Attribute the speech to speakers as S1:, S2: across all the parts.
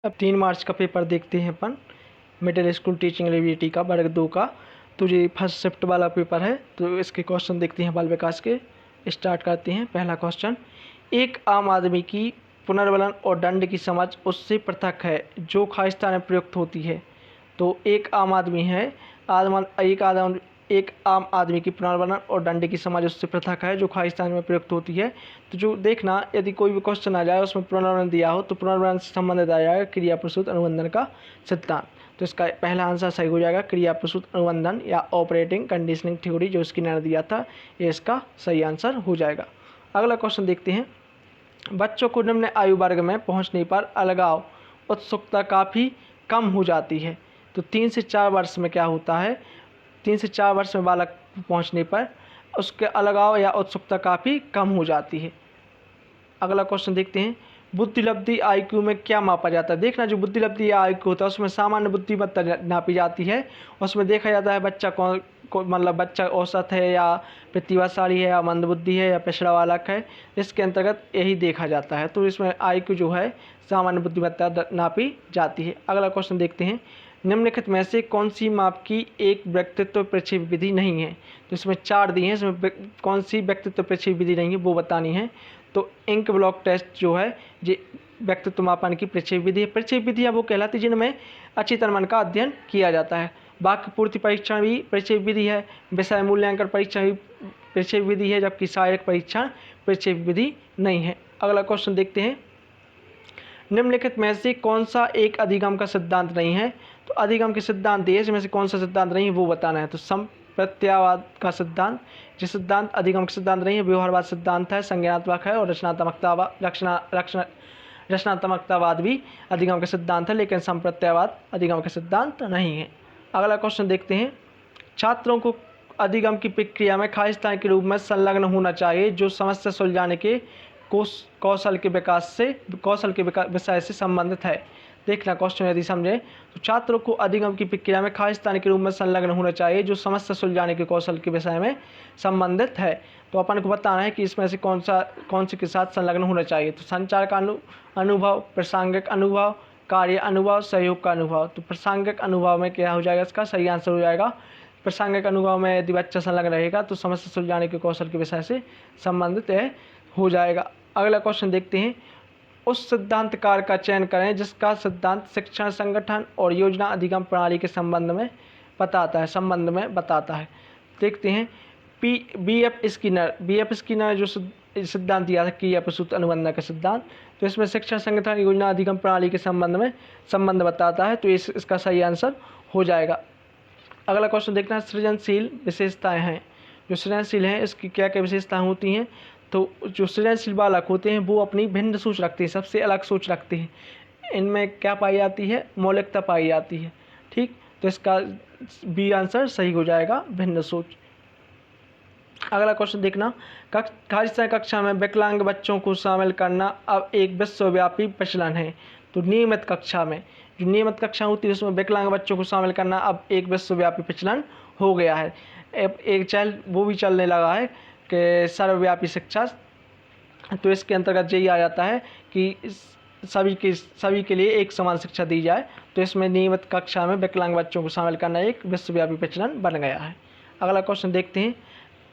S1: अब 3 मार्च का पेपर देखते हैं अपन, मिडिल स्कूल टीचिंग एलिजिबिलिटी का वर्ग 2 का। तो ये फर्स्ट शिफ्ट वाला पेपर है, तो इसके क्वेश्चन देखते हैं बाल विकास के। स्टार्ट करते हैं। पहला क्वेश्चन, एक आम आदमी की पुनर्वलन और दंड की समझ उससे पृथक है जो खालिस्तान में प्रयुक्त होती है। तो एक आम आदमी है, एक आम आदमी की पुनर्वलन और दंड की समझ उससे पृथक है जो खालिस्तान में प्रयुक्त होती है। तो जो देखना, यदि कोई भी क्वेश्चन आ जाए उसमें पुनर्वलन दिया हो तो पुनर्वलन से संबंधित आ जाएगा क्रिया प्रसूत अनुबंधन का सिद्धांत। तो इसका पहला आंसर सही हो जाएगा, क्रिया प्रसूत अनुबंधन या ऑपरेटिंग कंडीशनिंग थ्योरी जो स्किनर ने दिया था, ये इसका सही आंसर हो जाएगा। अगला क्वेश्चन देखते हैं, बच्चों को निम्न आयु वर्ग में पहुंचने पर अलगाव उत्सुकता काफ़ी कम हो जाती है। तो 3 से 4 वर्ष में क्या होता है, 3 से 4 वर्ष में बालक पहुंचने पर उसके अलगाव या उत्सुकता काफ़ी कम हो जाती है। अगला क्वेश्चन देखते हैं, बुद्धिलब्धि आईक्यू में क्या मापा जाता है। देखना, जो बुद्धिलब्धि या आईक्यू होता है उसमें सामान्य बुद्धिमत्ता नापी जाती है। उसमें देखा जाता है बच्चा मतलब बच्चा औसत है या प्रतिभाशाली है या मंदबुद्धि है या पिछड़ा बालक है, इसके अंतर्गत यही देखा जाता है। तो इसमें आईक्यू जो है सामान्य बुद्धिमत्ता नापी जाती है। अगला क्वेश्चन देखते हैं, निम्नलिखित में से कौन सी माप की एक व्यक्तित्व प्रक्षेप विधि नहीं है। तो इसमें 4 दी हैं, इसमें कौन सी व्यक्तित्व प्रक्षेप विधि नहीं है वो बतानी है। तो इंक ब्लॉक टेस्ट जो है ये व्यक्तित्व मापन की प्रक्षेप विधि है। प्रक्षेप विधियाँ वो कहलाती है जिनमें अचेतन मन का अध्ययन किया जाता है। वाक्य पूर्ति परीक्षण भी प्रक्षेप विधि है, विषय मूल्यांकन परीक्षण भी प्रक्षेप विधि है, जबकि शारीरिक परीक्षण प्रक्षेप विधि नहीं है। अगला क्वेश्चन देखते हैं, निम्नलिखित में से कौन सा एक अधिगम का सिद्धांत नहीं है। तो अधिगम के सिद्धांत दिए, इसमें से कौन सा सिद्धांत नहीं है वो बताना है। तो संप्रत्यावाद का सिद्धांत, जो सिद्धांत अधिगम का सिद्धांत नहीं है, व्यवहारवाद सिद्धांत है, संज्ञानात्मक है, और रचनात्मकतावाद भी अधिगम का सिद्धांत है, लेकिन संप्रत्यावाद अधिगम का सिद्धांत नहीं है। अगला क्वेश्चन देखते हैं, छात्रों को अधिगम की प्रक्रिया में खालिस्तान के रूप में संलग्न होना चाहिए जो समस्या सुलझाने के कौशल के विषय से संबंधित है। देखना क्वेश्चन यदि समझे, तो छात्रों को अधिगम की प्रक्रिया में खालिस्तान के रूप में संलग्न होना चाहिए जो समस्या सुलझाने के कौशल के विषय में संबंधित है। तो अपन को बताना है कि इसमें से कौन से के साथ संलग्न होना चाहिए। तो संचार का अनुभव, प्रासंगिक अनुभव, कार्य अनुभव, सहयोग का अनुभव। तो प्रासंगिक अनुभव में क्या हो जाएगा, इसका सही आंसर हो जाएगा। प्रासंगिक अनुभव में यदि बच्चा संलग्न रहेगा तो समस्या सुलझाने के कौशल के विषय से संबंधित हो जाएगा। अगला क्वेश्चन देखते हैं, उस सिद्धांतकार का चयन करें जिसका सिद्धांत शिक्षण संगठन और योजना अधिगम प्रणाली के संबंध में बताता है। देखते हैं, बी.एफ. स्किनर जो सिद्धांत दिया था क्रिया प्रसूत अनुबंधन का सिद्धांत, तो इसमें शिक्षण संगठन योजना अधिगम प्रणाली के संबंध बताता है। तो इसका सही आंसर हो जाएगा। अगला क्वेश्चन देखना, सृजनशील विशेषताएं हैं। जो सृजनशील हैं इसकी क्या क्या विशेषताएं होती हैं। तो जो सृजनशील बालक होते हैं वो अपनी भिन्न सोच रखते हैं, सबसे अलग सोच रखते हैं। इनमें क्या पाई जाती है, मौलिकता पाई जाती है। ठीक, तो इसका बी आंसर सही हो जाएगा, भिन्न सोच। अगला क्वेश्चन देखना, खालिस्तान कक्षा में विकलांग बच्चों को शामिल करना अब एक विश्वव्यापी प्रचलन है। तो नियमित कक्षा में, जो नियमित कक्षा होती है उसमें विकलांग बच्चों को शामिल करना अब एक विश्वव्यापी प्रचलन हो गया है। वो भी चलने लगा है कि सर्वव्यापी शिक्षा। तो इसके अंतर्गत यही आ जाता है कि सभी के लिए एक समान शिक्षा दी जाए। तो इसमें नियमित कक्षा में विकलांग बच्चों को शामिल करना एक विश्वव्यापी प्रचलन बन गया है। अगला क्वेश्चन देखते हैं,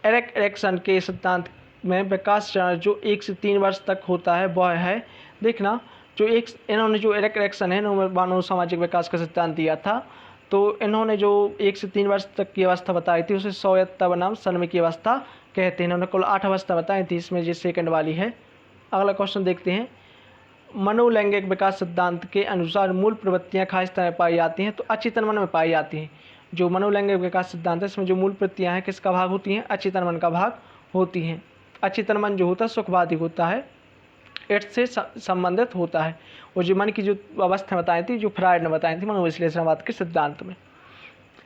S1: एरिक एरिक्सन के सिद्धांत में विकास चरण जो 1 से 3 वर्ष तक होता है वह है। देखना, इन्होंने जो एरिक एरिक्सन है इन्होंने मानव सामाजिक विकास का सिद्धांत दिया था। तो इन्होंने जो 1 से 3 वर्ष तक की अवस्था बताई थी उसे स्वायत्ता बनाम सन्मुखी अवस्था कहते हैं। इन्होंने कुल 8 अवस्था बताई थी, इसमें ये सेकंड वाली है। अगला क्वेश्चन देखते हैं, मनोलैंगिक विकास सिद्धांत के अनुसार मूल प्रवृत्तियाँ खालिस्तान में पाई जाती हैं तो अचेतन मन में पाई जाती हैं। जो मनोलैंगिक विकास सिद्धांत है इसमें जो मूल प्रवृत्तियाँ हैं किसका भाग होती हैं, अचेतन मन का भाग होती हैं। अचेतन मन जो होता है सुखवादी होता है, इससे संबंधित होता है। और जो मन की जो अवस्था बताई थी जो फ्रायड ने बताई थी मनोविश्लेषणवाद के सिद्धांत में।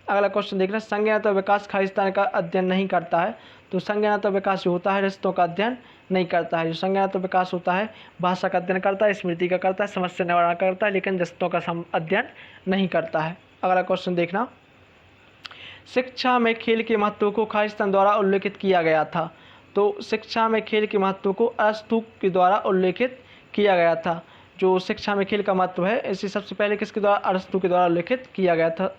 S1: अगला क्वेश्चन देखना, संज्ञानात्मक विकास खालिस्तान का अध्ययन नहीं करता है। तो संज्ञानात्मक विकास जो होता है रिश्तों का अध्ययन नहीं करता है। जो संज्ञानात्मक विकास होता है भाषा का अध्ययन करता है, स्मृति का करता है, समस्या निवारण करता है, लेकिन रिश्तों का अध्ययन नहीं करता है। अगला क्वेश्चन देखना, शिक्षा में खेल के महत्व को खालिस्तान द्वारा उल्लेखित किया गया था। तो शिक्षा में खेल के महत्व को अरस्तू के द्वारा उल्लेखित किया गया था। जो शिक्षा में खेल का महत्व है, इसे सबसे पहले किसके द्वारा, अरस्तु के द्वारा लिखित किया गया था।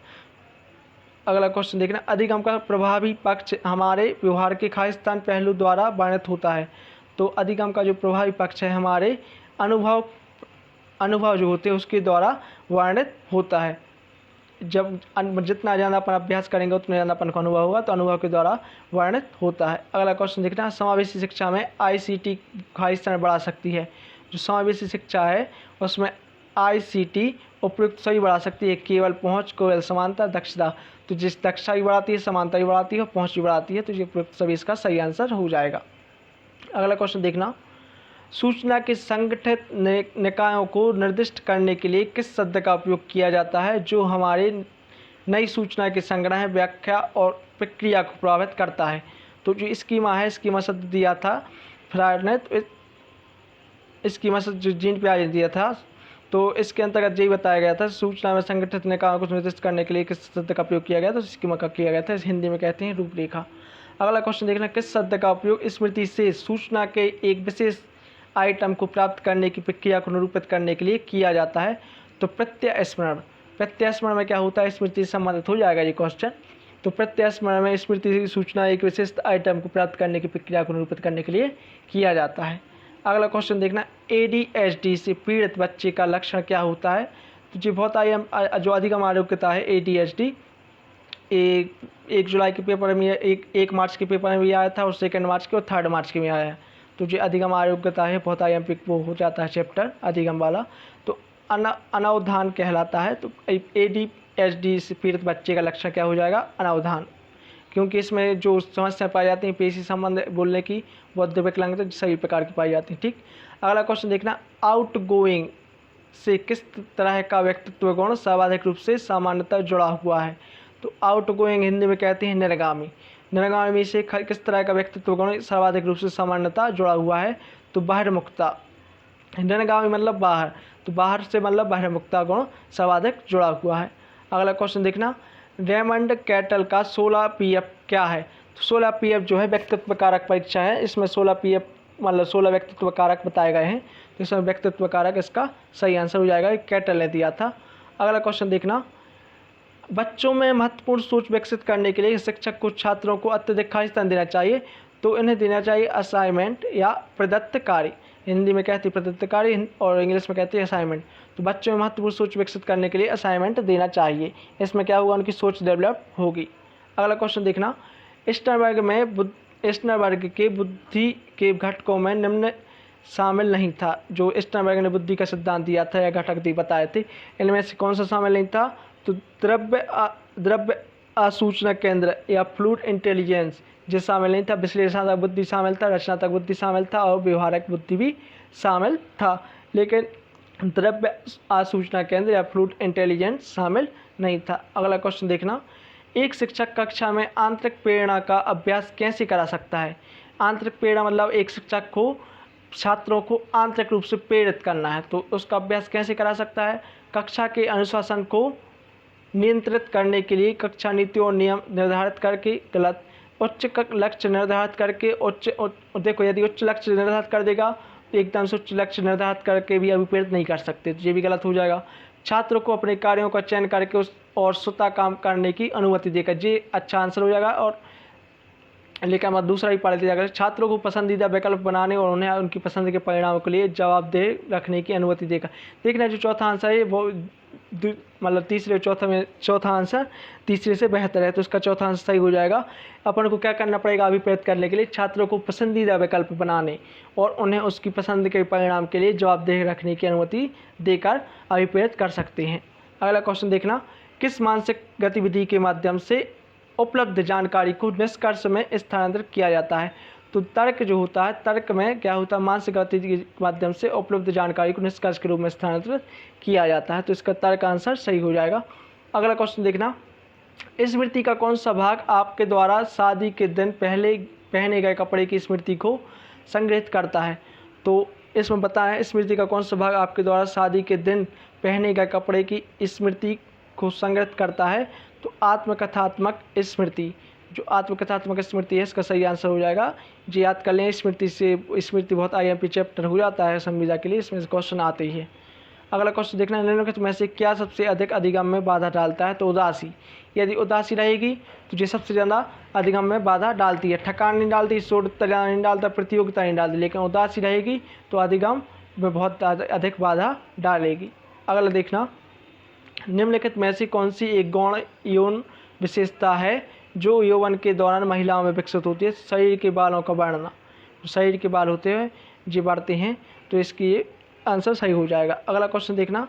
S1: अगला क्वेश्चन देखना, अधिगम का प्रभावी पक्ष हमारे व्यवहार के खालिस्तान पहलू द्वारा वर्णित होता है। तो अधिगम का जो प्रभावी पक्ष है हमारे अनुभव जो होते हैं उसके द्वारा वर्णित होता है। जब जितना ज़्यादा अपन अभ्यास करेंगे उतना ज़्यादा अपन का अनुभव होगा, तो अनुभव के द्वारा वर्णित होता है। अगला क्वेश्चन देखना, समावेशी शिक्षा में ICT खालिस्तान बढ़ा सकती है। जो समावेशी शिक्षा है उसमें ICT उपयुक्त सही बढ़ा सकती है, केवल पहुँच, केवल समानता, दक्षता। तो जिस दक्षता भी बढ़ाती है, समानता भी बढ़ाती है और पहुँच भी बढ़ाती है, तो ये उपयुक्त सभी इसका सही आंसर हो जाएगा। अगला क्वेश्चन देखना, सूचना के संगठित निकायों को निर्दिष्ट करने के लिए किस शब्द का उपयोग किया जाता है जो हमारे नई सूचना के संग्रह, व्याख्या और प्रक्रिया को प्रभावित करता है। तो जो स्कीमा है, स्कीमा शब्द दिया था फ्रायड ने, तो स्कीमा शब्द जो जीन पियाजे ने दिया था, तो इसके अंतर्गत यही बताया गया था, सूचना में संगठित निकायों को निर्दिष्ट करने के लिए किस शब्द का उपयोग किया गया था, स्कीमा का किया गया था। इस हिंदी में कहते हैं रूपरेखा। अगला क्वेश्चन देखना, किस शब्द का उपयोग स्मृति से सूचना के एक विशेष आइटम को प्राप्त करने की प्रक्रिया को निरूपित करने के लिए किया जाता है। तो प्रत्यस्मरण। प्रत्यस्मरण में क्या होता है, स्मृति से संबंधित हो जाएगा ये क्वेश्चन। तो प्रत्यस्मरण में स्मृति की सूचना एक विशेष आइटम को प्राप्त करने की प्रक्रिया को निरूपित करने के लिए किया जाता है। अगला क्वेश्चन देखना, ADHD से पीड़ित बच्चे का लक्षण क्या होता है। तो जो बहुत जो अधिगम आरोग्यता है ADHD, 1 जुलाई के पेपर में, 1 मार्च के पेपर में भी आया था और 2 मार्च के और 3 मार्च के में आया है। तो जो अधिगम आरोग्यता है बहुत IMP वो हो जाता है चैप्टर अधिगम वाला, तो अनावधान कहलाता है। तो ADHD से पीड़ित बच्चे का लक्षण क्या हो जाएगा, अनावधान, क्योंकि इसमें जो समस्या पाई जाती है पेशी संबंध बोलने की, बौद्ध विकलांगता सभी प्रकार की पाई जाती है। ठीक। अगला क्वेश्चन देखना, आउटगोइंग से किस तरह का व्यक्तित्व गुण सर्वाधिक रूप से सामान्यतः जुड़ा हुआ है। तो आउटगोइंग हिंदी में कहते हैं निर्गामी। निर्गामी से किस तरह का व्यक्तित्व गुण सर्वाधिक रूप से सामान्यतः जुड़ा हुआ है। तो बाहिर्मुखता। निर्गामी मतलब बाहर, तो बाहर से मतलब बाहिर्मुखता गुण सर्वाधिक जुड़ा हुआ है। अगला क्वेश्चन देखना, रेमंड कैटल का 16 PF क्या है। तो 16 PF जो है व्यक्तित्व कारक परीक्षा है, इसमें 16 PF मतलब 16 व्यक्तित्व कारक बताए गए हैं, तो इसमें व्यक्तित्व कारक इसका सही आंसर हो जाएगा, कैटल ने दिया था। अगला क्वेश्चन देखना, बच्चों में महत्वपूर्ण सोच विकसित करने के लिए शिक्षक को छात्रों को अत्यधिक खालिस्तान देना चाहिए। तो इन्हें देना चाहिए असाइनमेंट या प्रदत्त कार्य। हिंदी में कहते हैं प्रदत्त कार्य और इंग्लिश में कहते हैं असाइनमेंट। तो बच्चों में महत्वपूर्ण सोच विकसित करने के लिए असाइनमेंट देना चाहिए, इसमें क्या होगा, उनकी सोच डेवलप होगी। अगला क्वेश्चन देखना, स्टर्नबर्ग के बुद्धि के घटकों में निम्न शामिल नहीं था। जो स्टर्नबर्ग ने बुद्धि का सिद्धांत दिया था या घटक बताए थे, इनमें से कौन सा शामिल नहीं था। तो द्रव्य आसूचना केंद्र या फ्लूइड इंटेलिजेंस जो शामिल नहीं था, विश्लेषणात्मक बुद्धि शामिल था, रचनात्मक बुद्धि शामिल था और व्यवहारिक बुद्धि भी शामिल था, लेकिन द्रव्य आसूचना केंद्र या फ्लूइड इंटेलिजेंस शामिल नहीं था। अगला क्वेश्चन देखना, एक शिक्षक कक्षा में आंतरिक प्रेरणा का अभ्यास कैसे करा सकता है। आंतरिक प्रेरणा मतलब एक शिक्षक को छात्रों को आंतरिक रूप से प्रेरित करना है, तो उसका अभ्यास कैसे करा सकता है। कक्षा के अनुशासन को नियंत्रित करने के लिए कक्षा नीतियों और नियम निर्धारित करके, गलत, उच्च लक्ष्य निर्धारित करके, देखो यदि उच्च लक्ष्य निर्धारित कर देगा तो एकदम से उच्च लक्ष्य निर्धारित करके भी अभिप्रेरित नहीं कर सकते, तो ये भी गलत हो जाएगा। छात्रों को अपने कार्यों का चयन करके उस और स्वतः काम करने की अनुमति देकर, ये अच्छा आंसर हो जाएगा। और लेकिन मैं दूसरा ही पढ़ दिया जाएगा, छात्रों को पसंदीदा विकल्प बनाने और उन्हें उनकी पसंद के परिणामों के लिए जवाबदेह रखने की अनुमति देगा। देखना जो चौथा आंसर है वो मतलब तीसरे चौथा में चौथा आंसर तीसरे से बेहतर है, तो इसका चौथा आंसर सही हो जाएगा। अपन को क्या करना पड़ेगा, अभिप्रेरित करने के लिए छात्रों को पसंदीदा विकल्प बनाने और उन्हें उसकी पसंद के परिणाम के लिए जवाबदेह रखने की अनुमति देकर अभिप्रेरित कर सकते हैं। अगला क्वेश्चन देखना, किस मानसिक गतिविधि के माध्यम से उपलब्ध जानकारी को निष्कर्ष में स्थानांतरित किया जाता है। तो तर्क जो होता है, तर्क में क्या होता है, मानसिक गतिविधि के माध्यम से उपलब्ध जानकारी को निष्कर्ष के रूप में स्थानांतरित किया जाता है, तो इसका तर्क आंसर सही हो जाएगा। अगला क्वेश्चन देखना, स्मृति का कौन सा भाग आपके द्वारा शादी के दिन पहने गए कपड़े की स्मृति को संग्रहित करता है। तो इसमें बताएं स्मृति का कौन सा भाग आपके द्वारा शादी के दिन पहने गए कपड़े की स्मृति को संग्रहित करता है। तो आत्मकथात्मक स्मृति, जो आत्मकथात्मक स्मृति है इसका सही आंसर हो जाएगा। जी याद कर लें, स्मृति बहुत IMP चैप्टर हो जाता है संविदा के लिए, इसमें क्वेश्चन आते ही है। अगला क्वेश्चन देखना है, निम्नलिखित में से क्या सबसे अधिक अधिगम में बाधा डालता है? तो उदासी। यदि उदासी रहेगी तो ये सबसे ज़्यादा अधिगम में बाधा डालती है। थकान नहीं डालती, शोरतला नहीं डालता, प्रतियोगिता नहीं डालती, लेकिन उदासी रहेगी तो अधिगम में बहुत अधिक बाधा डालेगी। अगला देखना, निम्नलिखित में से कौन सी एक गौण यौन विशेषता है जो यौवन के दौरान महिलाओं में विकसित होती है? शरीर के बालों का बढ़ना। शरीर के बाल होते हैं ये बढ़ते हैं, तो इसकी आंसर सही हो जाएगा। अगला क्वेश्चन देखना,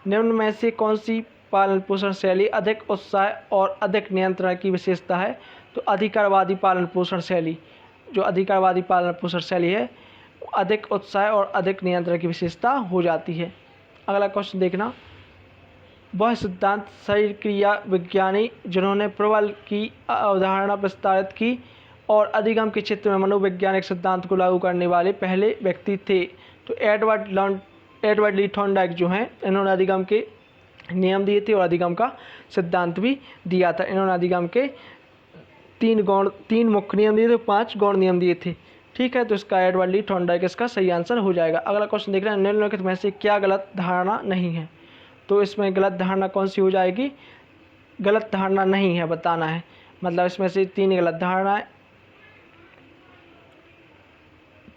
S1: निम्न में से कौन सी पालन पोषण शैली अधिक उत्साह और अधिक नियंत्रण की विशेषता है? तो अधिकारवादी पालन पोषण शैली। जो अधिकारवादी पालन पोषण शैली है अधिक उत्साह और अधिक नियंत्रण की विशेषता हो जाती है। अगला क्वेश्चन देखना, वह सिद्धांत शरीर क्रिया विज्ञानी जिन्होंने प्रबल की अवधारणा प्रस्तावित की और अधिगम के क्षेत्र में मनोवैज्ञानिक सिद्धांत को लागू करने वाले पहले व्यक्ति थे? तो एडवर्ड ली थॉर्नडाइक जो हैं, इन्होंने अधिगम के नियम दिए थे और अधिगम का सिद्धांत भी दिया था। इन्होंने अधिगम के 3 मुख्य नियम दिए थे, 5 गौण नियम दिए थे। ठीक है, तो इसका एडवर्ड ली थॉर्नडाइक इसका सही आंसर हो जाएगा। अगला क्वेश्चन देख रहे हैं, निम्नलिखित में से क्या गलत धारणा नहीं है? तो इसमें गलत धारणा कौन सी हो जाएगी? गलत धारणा नहीं है बताना है, मतलब इसमें से 3 गलत धारणाएं,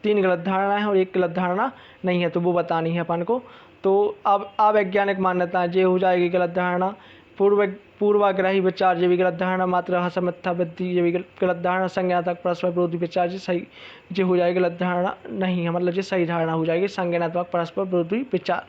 S1: 3 गलत धारणाएं और 1 गलत धारणा नहीं है, तो वो बतानी है अपन को। तो अब अवैज्ञानिक मान्यता ये हो जाएगी गलत धारणा। पूर्वाग्रही विचार ये भी गलत धारणा। मातृभाषा मिथ्यावृत्ति ये भी गलत धारणा। संज्ञानात्मक परस्पर विरोधी विचार ये सही, ये हो जाएगी गलत धारणा नहीं है, मतलब ये सही धारणा हो जाएगी संज्ञानात्मक परस्पर विरोधी विचार।